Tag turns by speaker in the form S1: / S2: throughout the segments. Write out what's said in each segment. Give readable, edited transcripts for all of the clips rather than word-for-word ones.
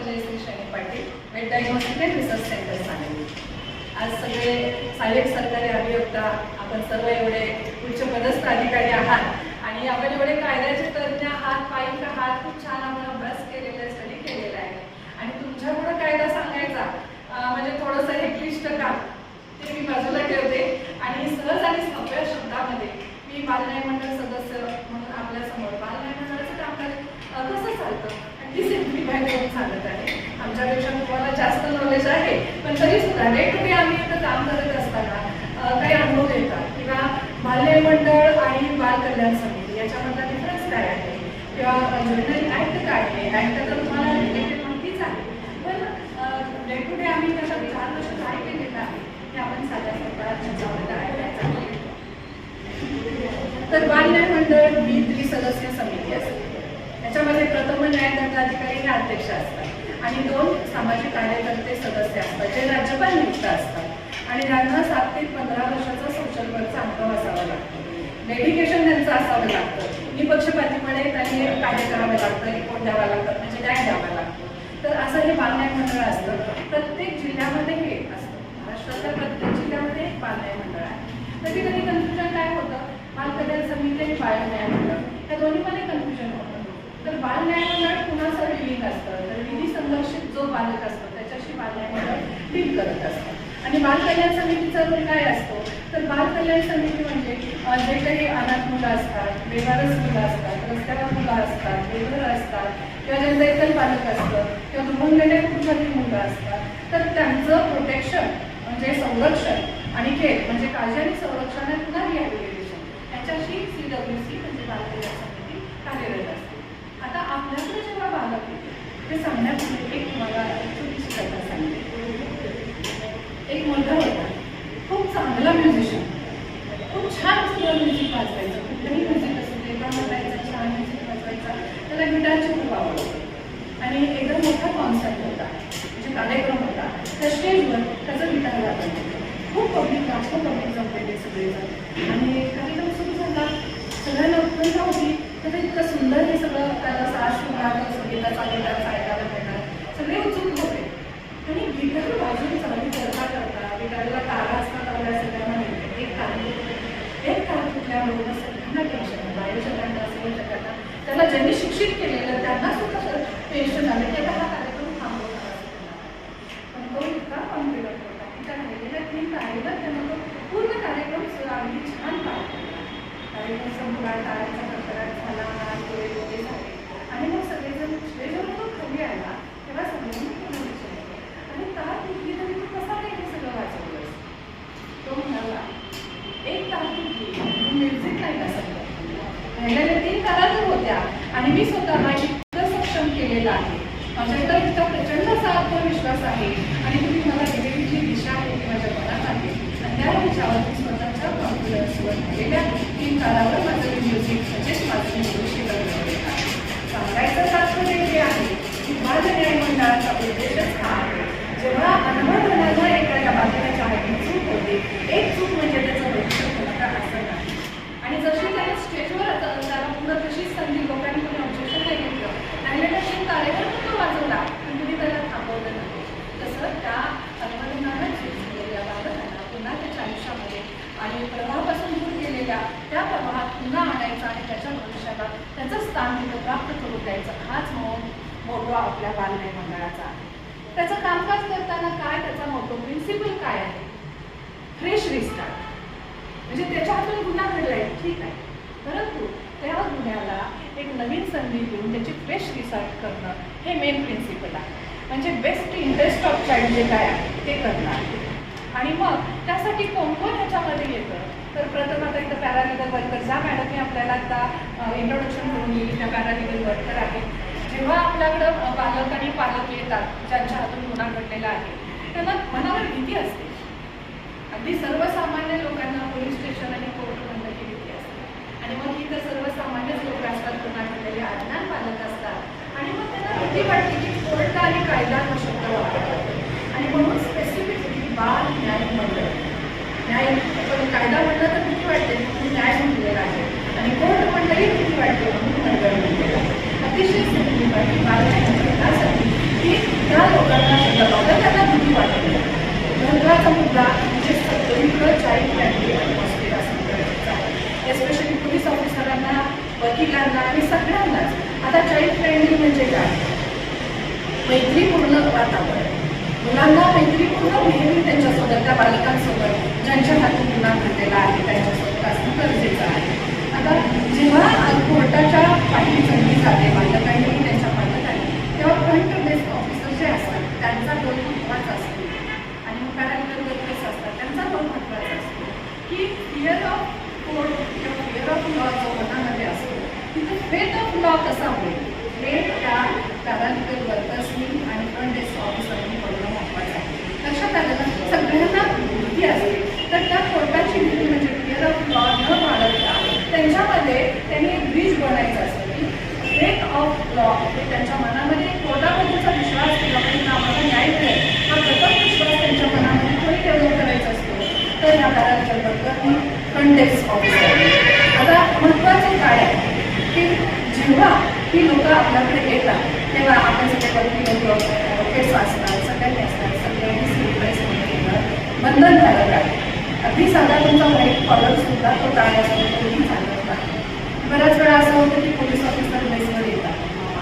S1: Jayashree Shani Patil, vet diagnostic and research centre Sangli. आज सगळे सहाय्यक सरकारी अभियंता, आपण सर्व एवढे उच्च पदस्थ अधिकारी आहात आणि आपण एवढे कायद्याचे तज्ञ आहात, पाईक आहात, खूप छान आपण अभ्यास केलेला आहे, स्टडी केलेला आहे आणि तुमच्या पुढे कायदा सांगायचा म्हणजे थोडंसं हे क्लिष्ट काम ते मी बाजूला ठेवते आणि सहज आणि सोप्या शब्दामध्ये मी बाल न्याय मंडळ सदस्य म्हणून आपल्या समोर बाल न्याय मंडळाचं कामकाज कसं चालतं अगदी सिम्प्लिफाय करून सांगत आहे. आमच्यापेक्षा तुम्हाला जास्त नॉलेज आहे, पण तरी सुद्धा डे टू डे आम्ही इथं काम करत असताना काही अनुभव येतात किंवा बाल न्याय मंडळ आणि बाल कल्याण समिती याच्यामधला डिफरन्स काय आहे किंवा ज्युडिशरी ऍक्ट काय आहे. ऍक्ट तर तुम्हाला रिलेटेड माहितीच आहे, पण डे टू डे आम्ही त्याचा 4 वर्ष काय केलेलं आहे हे आपण साध्या सरकार तर बाल न्याय मंडळ ही त्रिसदस्य समिती असते. त्याच्यामध्ये प्रथम न्यायदंडाधिकारी हे अध्यक्ष असतात आणि 2 सामाजिक कार्यकर्ते सदस्य असतात जे राज्यपाल नियुक्त असतात आणि त्यांना 7 ते 15 वर्षाचा सोशल वर्कचा अनुभव असावा लागतो. डेडिकेशन त्यांचं असावं लागतं. निपक्षपातीपणे त्यांनी कार्य करावं लागतं, रिपोर्ट द्यावा लागतात, म्हणजे न्याय द्यावा लागतो. तर असं हे बाल न्याय मंडळ असतं. प्रत्येक जिल्ह्यामध्ये हे असतं. महाराष्ट्रातल्या प्रत्येक जिल्ह्यामध्ये एक बाल न्याय मंडळ आहे. कधी कधी कन्फ्युजन काय होतं, बाल कल्याण समिती आणि बाल न्याय मंडळ या दोन्हीमध्ये कन्फ्युजन होतं. तर बाल न्याय मंडळ कुणाचं रिलिंग असतं, तर विधी संघर्षित जो बालक असतो त्याच्याशी बाल न्याय मंडळ डील करत असतं. आणि बाल कल्याण समितीचा रोल काय असतो, तर बाल कल्याण समिती म्हणजे जे काही अनाथ मुलं असतात, बेवारस मुलं असतात, रस्त्यावर मुलं असतात, बेघर असतात किंवा ज्यांचं एकल पालक असतं किंवा दुभंगलेल्या कुटुंबातील मुलं असतात, तर त्यांचं प्रोटेक्शन म्हणजे संरक्षण आणि केअर म्हणजे काळजी आणि संरक्षण पुन्हा रिहॅबिलिटेशन याच्याशी CWC म्हणजे बाल कल्याण समिती कार्यरत असते. आता आपल्याकडे जेव्हा बालक येते ते सांगण्यापूर्वी एक तुम्हाला छोटीशी कथा सांगते. एक मुलगा होता, खूप चांगला म्युझिशियन, खूप छान सगळं म्युझिक वाजवायचं, कुठलंही म्युझिक असू दे, वाजवायचा, छान म्युझिक वाजवायचा, त्याला गिटारची खूप आवड होती. आणि एकदम मोठा कॉन्सर्ट होता, म्हणजे कार्यक्रम होता, त्या स्टेजवर त्याचं गिटार वाजवायचं. खूप पब्लिक जमलेले सगळेजण आणि कार्यक्रम सुरू झाला. सगळ्यांना उत्कंठा होती, तर इतकं सुंदर हे सगळं त्याला शृंगार संगीताचा गिटार ऐकायला मिळणार, सगळे उत्सुक होते. आणि गिटार वाजवून चालू करता गिटारला तारा असतात आपल्या सगळ्यांना मिळते. एक तार तुटल्याबरोबर सगळ्यांना टेन्शन, आयोजकांना संयोजकांना त्याला ज्यांनी शिक्षित केलेलं त्यांना सुद्धा टेन्शन आलं की आता हा कार्यक्रम थांबवणार असतो. पण तो इतका कॉन्फिडंट होता की त्या राहिलेल्या 3 तारेवर त्यांना तो पूर्ण कार्यक्रम अगदी छान पार पडला. कार्यक्रम संपला, तारेचा कडकडाट झाला, डोळे डोळे झाले आणि मग सगळेजण स्टेजवर तो खाली आला तेव्हा सगळ्यांनी पूर्ण विचारले आणि तार तुटली तरी तू कसा काय हे सगळं वाजवलंस. तो म्हणाला, एक तार तुटली म्युझिक नाही का सगळं, राहिलेल्या 3 तारा तर होत्या आणि मी स्वतःला इतकं सक्षम केलेलं आहे, माझ्याकडे इतका प्रचंड असा आत्मविश्वास आहे आणि तुम्ही मला दिलेली जी दिशा आहे ती माझ्या मनात आहे आणि त्या दिशावर स्वतःच्या कॉन्फिडन्सवर झालेल्या 3 तारावर माझं म्युझिक म्हणजेच माझं म्युझिक सांगायचं तात्पर्य हे आहे की बाल न्याय मंडळाचा उद्देशच हा आहे. जेव्हा अनुभव होण्याचा एखाद्या बालकाच्या हाती चूक होते, एक चूक म्हणजे त्याचं भविष्य होणार असं नाही. आणि जशी त्याने स्टेजवर त्याला पुन्हा तशीच संधी लोकांनी कोणी ऑब्जेक्शन नाही घेतलं, राहिलेल्या 3 तारेवर तो वाजवला पण तुम्ही त्याला थांबवलं नाही. तसं त्या अनुभवांना चूक झालेल्या बालकांना पुन्हा त्याच्या आयुष्यामध्ये आणि प्रवाहापासून दूर गेलेल्या त्या प्रवाहात पुन्हा आणायचा आणि त्याच्या भविष्याला त्याचं स्थान तिथं प्राप्त करून द्यायचा, हाच मोटो आपल्या बाल न्याय मंडळाचा आहे. त्याचं कामकाज करताना काय त्याचा मोटो प्रिन्सिपल काय आहे, फ्रेश रिस्टार्ट. म्हणजे त्याच्या हातून गुन्हा घडलाय ठीक आहे, परंतु त्या गुन्ह्याला एक नवीन संधी देऊन त्याची फ्रेश रिस्टार्ट करणं हे मेन प्रिन्सिपल आहे. म्हणजे बेस्ट इंटरेस्ट ऑफ चाइल्ड जे काय आहे ते करणं आहे. आणि मग त्यासाठी कोण कोण ह्याच्यामध्ये येतं, तर प्रथम आता इथं पॅरालिगल वर्कर जा मॅडम मी आपल्याला आता इंट्रोडक्शन करून येईल. त्या पॅरालिगल वर्कर आहेत. जेव्हा आपल्याकडं बालक आणि पालक येतात ज्यांच्या हातून गुन्हा घडलेला आहे त्यांना मनावर भीती असते. अगदी सर्वसामान्य लोकांना पोलीस स्टेशन आणि कोर्ट म्हणण्याची भीती असते आणि मग इथं सर्वसामान्यच लोक असतात, गुन्हा घडलेले अज्ञान पालक असतात आणि मग त्यांना भीती वाटते की कोर्ट आणि कायदा हा शब्द वापरतात आणि म्हणून स्पेसिफिकली बाल न्याय मंडळ. न्याय पण कायदा म्हटलं तर भीती वाटते म्हणून न्याय म्हणलेला आहे आणि कोर्ट मंडळी भीती वाटते म्हणून मंडळ म्हणलेलं आहे. अतिशय बाल न्याय मंडळ यासाठी की वडिलांना आणि सगळ्यांनाच. आता चाइल्ड फ्रेंडली म्हणजे काय? मैत्रीपूर्ण वातावरण, मुलांना मैत्रीपूर्ण बिहेवियर त्यांच्यासोबत, त्या बालकांसोबत ज्यांच्या हातून गुन्हा घडलेला आहे त्यांच्यासोबत असणं गरजेचं आहे. आता जेव्हा कोर्टाच्या पाठी चढली जाते बालकांनी त्यांच्या पालकांनी, तेव्हा फ्रंट डेस्क ऑफिसर जे असतात त्यांचा रोल महत्त्वाचा असतो आणि पॅरालिगल वर्कर्स असतात त्यांचा रोल महत्त्वाचा असतो की फिअर ऑफ कोर्ट किंवा फिअर ऑफ लॉ जो मनामध्ये असतो तिथे फेथ ऑफ लॉ कसा होईल हे त्या पॅरालिगल वर्कर्सनी आणि फ्रंट डेस्क ऑफिसरनी बोलणं महत्त्वाचं आहे. लक्षात आलं ना? सगळ्यांना भीती असते, तर त्या कोर्टाची भीती म्हणजे फिअर ऑफ लॉ न बाळगता त्यांच्यामध्ये त्यांनी एक ब्रिज बनायचं असतं की फेथ ऑफ लॉ, त्यांच्या मनामध्ये कोर्टाबद्दलचा विश्वास की लोकांना आम्हाला न्याय मिळेल हा प्रथम विश्वास त्यांच्या मनामध्ये कोणी डेव्हलप करायचा असतो, तर ह्या पॅरालिगल वर्करनी फ्रंट डेस्क ऑफिसर. आता महत्त्वाचं काय आहे की जेव्हा ही लोकं आपल्याकडे येतात तेव्हा आपण सगळे लोक केस असतात, सगळ्यांनी असतात, सगळ्यांनी सिव्हिल ड्रेसमध्ये येणं बंधनकारक आहे. अगदी साधा तुमचा व्हाईट कॉलरसुद्धा तो काय असतो तोही चालत नाही. बऱ्याच वेळा असं होतं की पोलीस ऑफिसर ड्रेसमध्ये येतात,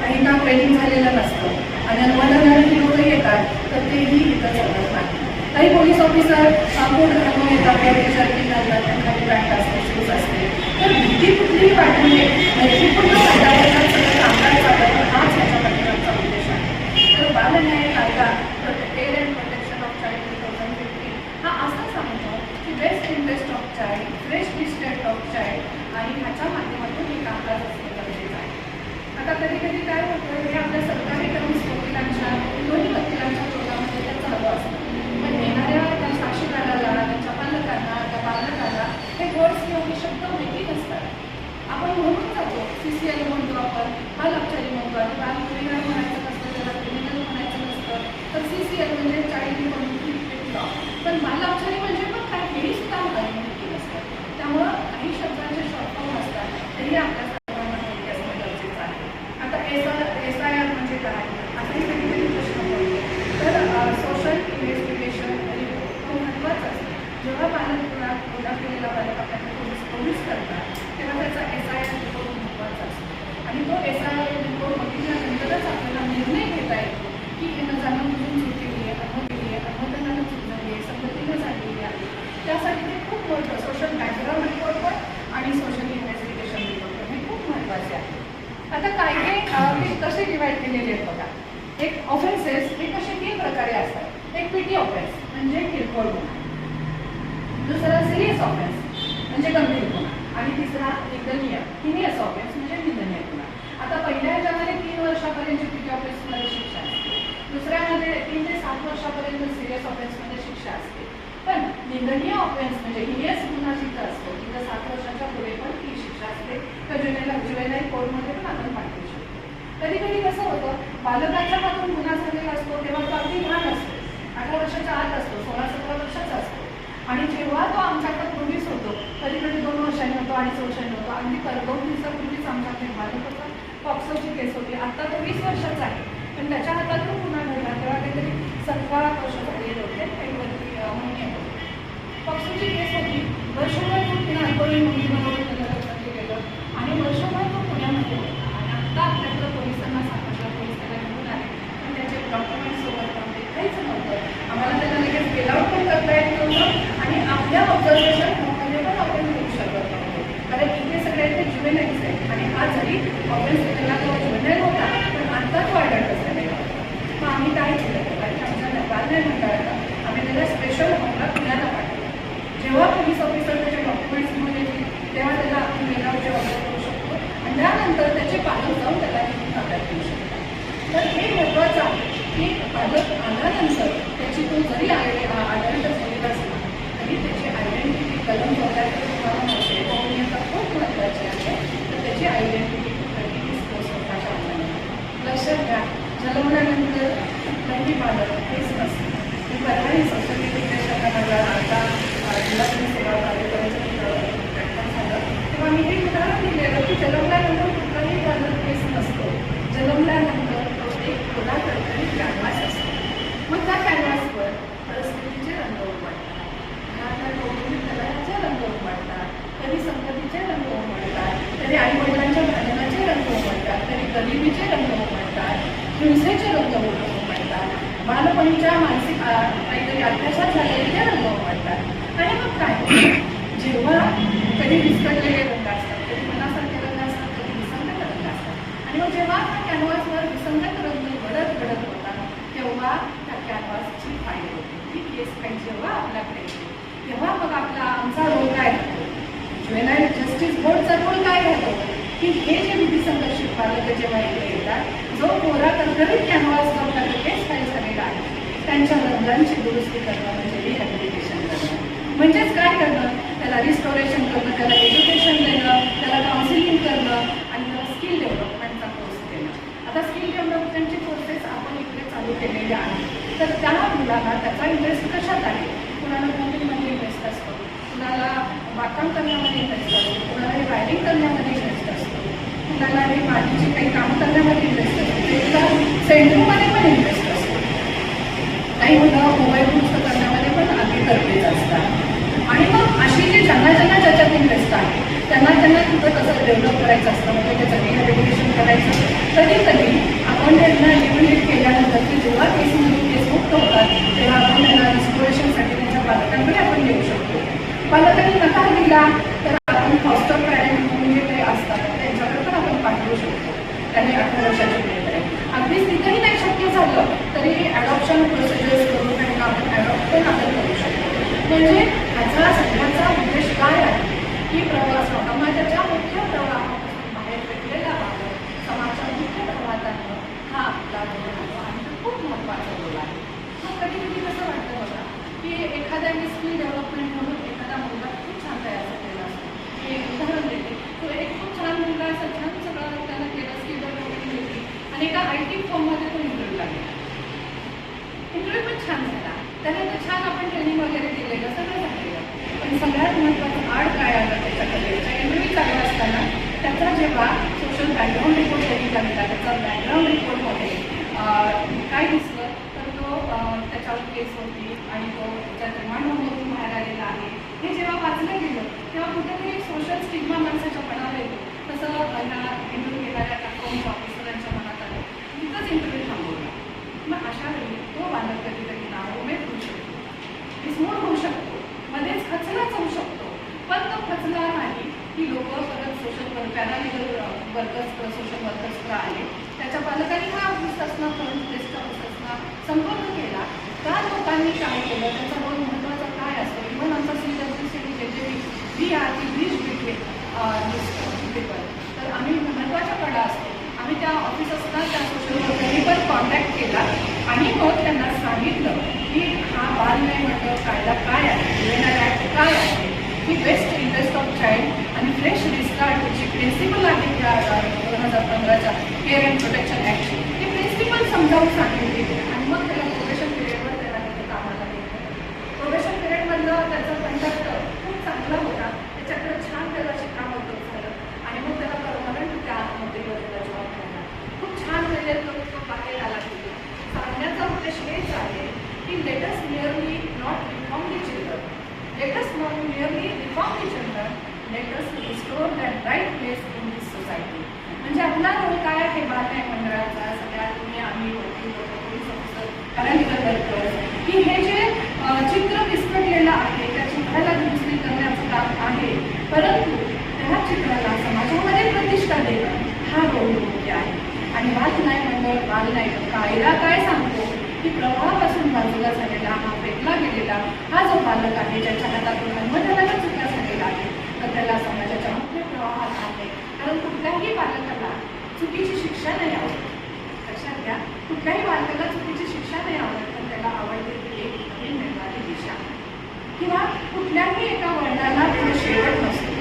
S1: काही काम ट्रेनिंग झालेलं नसतं आणि अनुभवणारी लोकं येतात तर तेही इथं चालत नाही. काही पोलीस ऑफिसर कोट घालून येतात, जर्किंग घालतात, त्यांच्याकडे पॅन्ट असते, शूज असते, तर भीती कुठलीही वाटू नये, मैत्रीपूर्ण वातावरणात सगळं कामकाज चालवणं हाच याच्या पाठीमागचा उद्देश आहे. तर बालन्याय कायदा care and protection of child 2015 हा असं सांगतो की best interest of child, fresh state of child आणि ह्याच्या माध्यमातून हे कामकाज असणे गरजेचं आहे. आता कधी कधी काय होतं हे आपल्या सरकारी टर्म्स वकिलांच्या दोन्ही वकिलांच्या तोंडामध्ये ते चालू असतं, पण येणाऱ्या त्या साक्षीदाराला, त्यांच्या पालकांना, त्या बालकाला हे वर्ड्स किंवा शब्द माहिती नसतात. आपण म्हणून जातो CCL म्हणतो, आपण बालअपचारी म्हणतो आणि बाल क्रिमिनल म्हणायचं नसतं, त्याला क्रिमिनल म्हणायचं नसतं, तर CCL म्हणजे चाइल्ड कॉन्फ्लिक्ट लॉ, पण बालअपचारी म्हणजे पण काय हेही सुद्धा आपल्याला माहिती नसतं. त्यामुळं काही शब्दांचे शॉर्ट फॉर्म असतात तरी आपल्या सर्वांना माहिती असणं गरजेचं आहे. आता SIR म्हणजे काय असाही कधी कधी प्रश्न पडतो, तर सोशल इन्व्हेस्टिगेशन रिपोर्ट तो महत्त्वाचा असतो. जेव्हा बालक गुन्हा केलेला बालक आपल्याकडे पोलीस करतात तेव्हा त्याचा SIR रिपोर्ट महत्त्वाचा असतो आणि तो SIR रिपोर्ट बघितल्यानंतरच आपल्याला निर्णय घेता येतो की हे जाणून बुजून चूक केली आहे, अनुभवताना चूक झाली आहे, संगतीनं झालेली आहे. त्यासाठी ते खूप मोठं सोशल बॅकग्राऊंड रिपोर्ट पण आणि सोशल इन्व्हेस्टिगेशन रिपोर्ट पण हे खूप महत्त्वाचे आहे. आता कायदे ते कसे डिवाईड केलेले आहेत बघा. एक ऑफेन्सेस हे कसे 3 प्रकारे असतात. एक PT ऑफेन्स म्हणजे किरकोळ गुन्हा, दुसरा सिरियस ऑफेन्स म्हणजे गंभीर गुन्हा आणि तिसरा निंदनीय हिनियस ऑफेन्स म्हणजे निंदनीय गुन्हा. आता पहिल्या ह्याच्यामध्ये 3 वर्षापर्यंत PT ऑफेन्समध्ये शिक्षा असते, दुसऱ्यामध्ये 3 ते 7 वर्षापर्यंत सिरियस ऑफेन्समध्ये शिक्षा असते, पण निंदनीय ऑफेन्स म्हणजे हिनियस गुन्हा जिथं असतो तिथं 7 वर्षाच्या पुढे पण ती शिक्षा असते. तर ज्युवेनाईल कोर्टमध्ये पण आपण पाठवू शकतो. कधी कधी कसं होतं बालकाच्या हातून गुन्हा झालेला असतो तेव्हा तो अगदी लहान असतो, 18 वर्षाच्या आत असतो, 16-17 वर्षाचा असतो आणि जेव्हा तो आमच्याकडे पोलीस होतो कधी कधी 2 वर्षांनी होतो, 2.5 वर्षांनी होतो. अगदी 2 दिवसापूर्वीच आमच्याकडे बालक होता, पॉक्सोची केस होती, आता तो 20 वर्षाचा आहे, पण त्याच्या हातातून गुन्हा घडला तेव्हा काहीतरी 17 वर्ष झालेले होते, काहीवरती महिने होते. पॉक्सोची केस होती, वर्षभर तो पुन्हा अल्कोहोल म्हणून केलेलं आणि वर्षभर तो पुण्यामध्ये होता आणि आता आपल्याकडं पोलिसांना सापडला, पोलीस त्याला घेऊन आले, पण त्याचे डॉक्युमेंट्स सोबत नव्हते, काहीच नव्हतं. आम्हाला त्याला लगेच बेल आउट पण करता येत नव्हतं आणि आपल्या ऑब्झर्वेशन मध्ये पण आपण घेऊ शकत नव्हतो, कारण इथे सगळे ते ज्युवेनाईल्स आहेत आणि हा जरी ऑब्व्हियसली त्याला तो ज्युवेनाईल होता पण आता तो अडल्ट झालेला होता. मग आम्ही काय केलं कारण आमच्या बालन्याय मंडळाला आम्ही त्याला स्पेशल हॉलला पुण्याला पाठवलं. जेव्हा पोलीस ऑफिसर त्याचे डॉक्युमेंट्स घेऊन येतील तेव्हा त्याला आपण बेल आउटचे ऑर्डर करू शकतो आणि त्यानंतर त्याचे पालक जाऊन त्याला घेऊन ताब्यात घेऊ शकतात. तर हे महत्त्वाचं आहे की पालक आल्यानंतर त्याची तो जरी अडल्ट झालेला असला तरी त्याची आयडेंटिटी कलम बघायला तुम्हाला नसते, गोपनीयता खूप महत्त्वाची आहे. तर त्याची आयडेंटिटी स्वतःच्या अंगाने लक्षात घ्या. जन्मल्यानंतर कुठलाही बालक हेच नसतं. मी परवाही सोशल मीडियाच्या माझ्या आता जिल्हा सेवा कार्यक्रमाचं प्लॅटफॉर्म झालं तेव्हा मी हे उदाहरण दिलेलं की जन्मल्यानंतर कुठलाही बालक हेच नसतो. जन्मल्यानंतर तो एक खुला करणारी कॅनव्हास असतो. मग त्या कॅनव्हासवर परिस्थितीचे रंग उमटतात, घरातल्या कौटुंबिक तळाचे रंग उमटतात, कधी संपत्तीचे रंग उमटतात, कधी आई वडिलांच्या भांडणाचे गरिबीचे रंग उमटतात, हिंसेचे रंग उमटतात, बालपणीच्या मानसिक काहीतरी अत्याचार झालेले ते रंग उमटतात. आणि मग काय जेव्हा कधी विस्कटलेले रंग असतात, कधी मनासारखे रंग असतात, कधी विसंगत रंग असतात. आणि मग जेव्हा कॅनव्हासवर विसंगत रंग घडत होतात तेव्हा त्या कॅनव्हासची फाईल होते. ती केस फाईल जेव्हा आपल्याकडे येते तेव्हा मग आमचा रोल काय राहतो, ज्युवेनाईल जस्टिस बोर्डचा रोल काय राहतो की हे जे विधिसंघर्षित पालक जेव्हा इकडे येतात, जो कोरा करकरीत कॅनव्हास जो आपल्याकडे केस फाईल झालेला आहे त्यांच्या रंगांची दुरुस्ती करणं म्हणजे रिहॅबिलिटेशन करणं. म्हणजेच काय करणं, त्याला रिस्टोरेशन करणं, त्याला एज्युकेशन देणं, त्याला काउन्सिलिंग करणं आणि त्याला स्किल डेव्हलपमेंटचा कोर्स देणं. आता स्किल डेव्हलपमेंटची कोर्सेस आपण इकडे चालू केलेले आहेत. तर त्या मुलांना त्याचा इंटरेस्ट कशात आहे, कुणाला पेंटिंगमध्ये इंटरेस्ट असतो, कुणाला बागकाम करण्यामध्ये इंटरेस्ट असतो, कुणाला हे रायडिंग करण्यामध्ये इंटरेस्ट असतो, कुणाला हे मातीची काही कामं करण्यामध्ये इंटरेस्ट असतो, त्याला सेंटरमध्ये पण इंटरेस्ट असतो. काही मुलं मोबाईल दुरुस्त करण्यामध्ये पण अगदी तरबेज असतात. आणि मग अशी जी ज्यांना ज्याच्यात इंटरेस्ट आहे त्यांना तिथं कसं डेव्हलप करायचं असतं, म्हणजे त्याचं रिहॅबिलिटेशन करायचं. कधी आपण त्यांना इव्हॅल्युएट केल्यानंतर की जेव्हा केस मुक्त होतात तेव्हा आपण त्यांना रिस्टोरेशनसाठी त्यांच्या पालकांकडे आपण देऊ शकतो. पालकांनी नकार दिला तर आपण फॉस्टर पॅरेंट म्हणून जे काही असतात त्यांच्याकडे पण आपण पाठवू शकतो. त्यांनी 18 वर्षाच्या मुलीकडे अगदीच तिथंही नाही शक्य झालं तरी ॲडॉप्शन प्रोसिजर्स करून त्यांना आपण ॲडॉप्ट पण आपण करू शकतो. म्हणजे ह्याचा सगळ्याचा उद्देश काय आहे की समाजाच्या मुख्य प्रवाहापासून बाहेर पडलेला भाग समाजाच्या मुख्य प्रवाहात आणणं हा आपला रोल आहे आणि तो खूप महत्त्वाचा रोल आहे. मग कधी कसं वाटतं बघा की एखाद्याने स्किल डेव्हलपमेंट म्हणून एखादा मुलगा खूप छान तयार झालेला असतो. मी एक उदाहरण देते, तो एक खूप छान मुलगा असं छान सगळं त्यानं केलं, स्किल डेव्हलपमेंट घेतली आणि एका IT फॉर्ममध्ये तो इंटरव्ह्यूला गेला. इंटरव्ह्यू पण छान झाला, त्याला तर छान आपण ट्रेनिंग वगैरे दिलेलं सगळं झालेलं. पण सगळ्यात महत्त्वाचं आड काय आलं त्याच्याकडे, इंटरव्ह्यू चालू असताना त्याचा जेव्हा सोशल बॅकग्राऊंड रिपोर्ट त्यांनी काढला, त्याचा बॅकग्राऊंड रिपोर्टमध्ये काय दिसलं तर तो त्याच्यावर केस होती आणि तो त्याच्यात रिमांड होऊन बाहेर आलेला आहे. हे जेव्हा वाचलं गेलं तेव्हा कुठेतरी सोशल स्टिग्मा माणसाच्या मनावर येतो. तसं ह्या इंटरव्ह्यू घेणाऱ्या अकाउंट ऑफिसरांच्या मनात आलं, तिथंच इंटरव्ह्यू थांबवला. मग अशा वेळी तो बालक कधीतरी नावमेद होऊ शकतो, विस्मोड होऊ शकतो, मध्येच खचलाच होऊ शकतो. पण तो खचला नाही की लोक परत सोशल पॅरालिगल वर्कर्स सोशल वर्कर्सकडे आले. त्याच्या पालकांनी हा ऑफिस असणं फ्रंट डेस्क ऑफिस असणं संपर्क केला. त्या लोकांनी काय केलं, त्याचा रोल महत्त्वाचा काय असतो. इव्हन आमचा CWCD जी आर ती ब्रिज बिटवीन पीपल, तर आम्ही महत्त्वाच्या कडा असतो. आम्ही त्या ऑफिस असताना त्या सोशल वर्करनी पण कॉन्टॅक्ट केला आणि मग त्यांना सांगितलं की हा बालन्याय मंडळ कायदा काय आहे, जुवेनाईल ॲक्ट काय आहे, ही बेस्ट इंटरेस्ट ऑफ चाइल्ड आणि फ्रेश रिस्टार्ट जी प्रिन्सिपल आहे त्या 2015च्या केअर अँड प्रोटेक्शन ॲक्टची, ती प्रिन्सिपल समजावून सांगितली. आणि मग त्याला प्रोबेशन पिरियडवर त्याला तिथे कामाला घेतलं. प्रोबेशन पिरियडमधलं त्याचा कंडक्ट खूप चांगला होता, त्याच्याकडे छान त्याला शिकामोर्तब झालं आणि मग त्याला परमनंट त्या नोकरीवर त्याला जॉब मिळाला. खूप छान वेळेत तो बाहेर आला. सांगण्याचा उद्देश हेच आहे की let us nearly not reform the children, let us not nearly reform the children, let us restore that right place in this society. म्हणजे आपला रोल काय आहे बालन्याय मंडळाचा, सगळ्या तुम्ही आम्ही वकील लोक, पोलीस ऑफिसर, पॅरालिगल वर्कर्स, की हे जे चित्र विस्कटलेलं आहे त्या चित्राला दुरुस्ती करण्याचं काम आहे. परंतु त्या चित्राला समाजामध्ये प्रतिष्ठा देणं हा रोल मुख्य आहे. आणि बालन्याय मंडळ, बालन्याय कायदा काय सांगतो की प्रवाहापासून बाजूला झालेला हा फेकला गेलेला हा जो बालक आहे, ज्याच्या हातातून जन्मल्याला चुका झालेला आहे, तर त्याला समाजाच्या मुख्य प्रवाहात आहे. कारण कुठल्याही बालकाला चुकीची शिक्षा नाही आवडत. लक्षात घ्या, कुठल्याही बालकाला चुकीची शिक्षा नाही आवडत, पण त्याला आवडते ती एक नवीन मिळणारी दिशा. किंवा कुठल्याही एका वळणाला पुढे शेवट नसतो,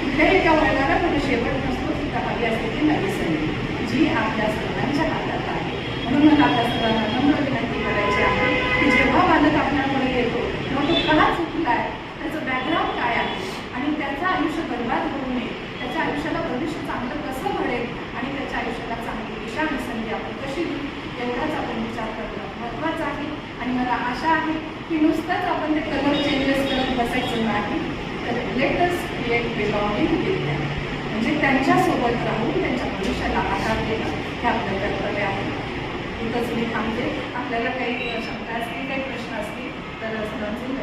S1: कुठल्याही एका वळणाला पुढे शेवट नसतो, तिथं हवी असते ती नवी संधी जी आपल्या सर्वांच्या हातात आहे. म्हणून मला आपल्या सर्वांना नम्र विनंती करायची आहे की जेव्हा बालक आपल्याकडे येतो तेव्हा तो का चुकला आहे, त्याचं बॅकग्राऊंड काय आहे आणि त्याचं आयुष्य बरबाद होऊ नये, त्याच्या आयुष्याला भविष्य चांगलं कसं घडेल आणि त्याच्या आयुष्याला चांगली दिशा आणि संधी आपण कशी देऊ एवढाच आपण विचार करणं महत्त्वाचं आहे. आणि मला आशा आहे की नुसतंच आपण ते कलर चेंजेस करत बसायचं नाही, तर let us create belonging with them. म्हणजे त्यांच्यासोबत राहून त्यांच्या भविष्याला आधार देणं हे आपलं कर्तव्य आहे. इथंच मी थांबते. आपल्याला काही शंका असतील, काही प्रश्न असतील तर समजून